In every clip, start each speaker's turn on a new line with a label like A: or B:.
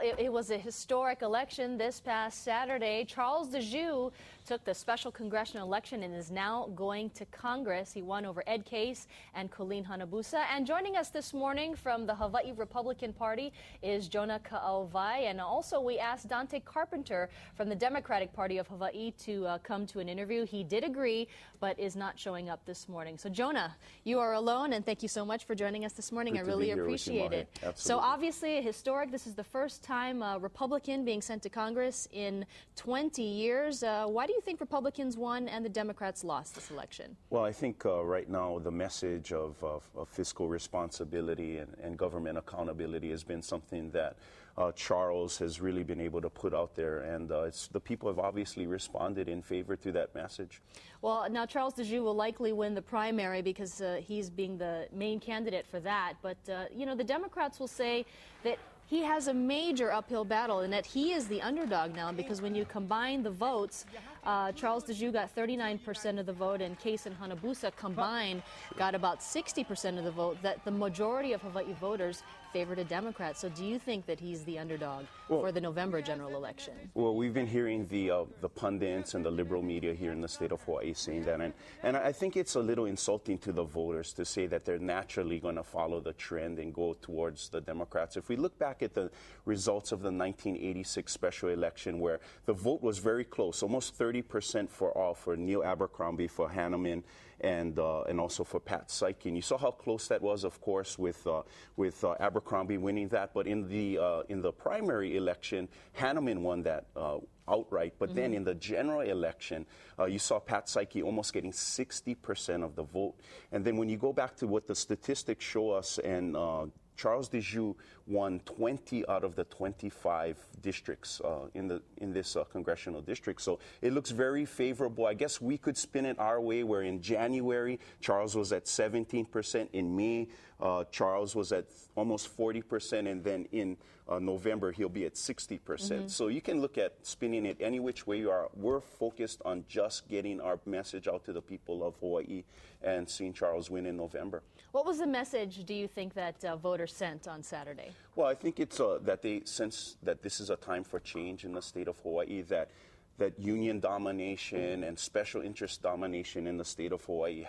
A: it was a historic election this past Saturday. Charles Djou took the special congressional election and is now going to Congress. He won over Ed Case and Colleen Hanabusa. And joining us this morning from the Hawaii Republican Party is Jonah Ka'auwai. And also we asked Dante Carpenter from the Democratic Party of Hawaii to come to an interview. He did agree, but is not showing up this morning. So Jonah, you are alone, and thank you so much for joining us this morning. I really appreciate it.
B: Absolutely.
A: So obviously historic. This is the first time a Republican being sent to Congress in 20 years. Why do you think Republicans won and the Democrats lost this election?
B: Well, I think right now the message of fiscal responsibility and government accountability has been something that Charles has really been able to put out there, and the people have obviously responded in favor to that message.
A: Well, now Charles Djou will likely win the primary because he's being the main candidate for that, but you know, the Democrats will say that he has a major uphill battle and that he is the underdog now, because when you combine the votes, Charles Djou got 39% of the vote and Case and Hanabusa combined got about 60% of the vote, that the majority of Hawaii voters favored a Democrat. So do you think that he's the underdog for the November general election?
B: Well, we've been hearing the pundits and the liberal media here in the state of Hawaii saying that, and I think it's a little insulting to the voters to say that they're naturally going to follow the trend and go towards the Democrats. If we look back at the results of the 1986 special election, where the vote was very close, almost 30% for Neil Abercrombie, for Hanneman, and also for Pat Seiken. You saw how close that was, of course, with Abercrombie winning that. But in the primary election, Hanneman won that outright. But then in the general election, you saw Pat Seiken almost getting 60% of the vote. And then when you go back to what the statistics show us, and Charles Djou won 20 out of the 25 districts in this congressional district. So it looks very favorable. I guess we could spin it our way, where in January, Charles was at 17%. In May, Charles was at almost 40%. And then in November, he'll be at 60%. So you can look at spinning it any which way you are. We're focused on just getting our message out to the people of Hawaii and seeing Charles win in November.
A: What was the message, do you think, that voters sent on Saturday?
B: Well, I think it's that they sense that this is a time for change in the state of Hawaii, that union domination and special interest domination in the state of Hawaii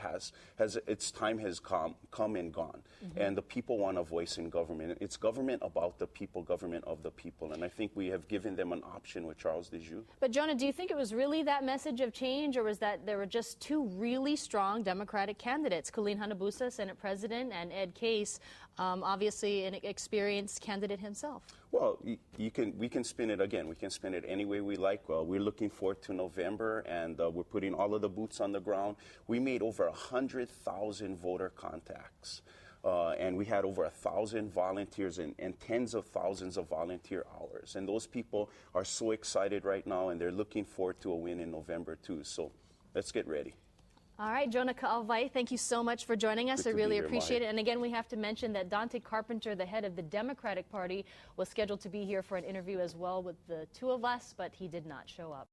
B: its time has come and gone. And the people want a voice in government. It's government about the people, government of the people. And I think we have given them an option with Charles Djou.
A: But Jonah, do you think it was really that message of change, or was that there were just two really strong Democratic candidates, Colleen Hanabusa, Senate President, and Ed Case, obviously an experienced candidate himself?
B: Well, we can spin it again. We can spin it any way we like. We're looking forward to November, and we're putting all of the boots on the ground. We made over 100,000 voter contacts, and we had over 1,000 volunteers and tens of thousands of volunteer hours. And those people are so excited right now, and they're looking forward to a win in November too. So let's get ready.
A: All right, Jonah Ka'auwai, thank you so much for joining us. I really appreciate it. And again, we have to mention that Dante Carpenter, the head of the Democratic Party, was scheduled to be here for an interview as well with the two of us, but he did not show up.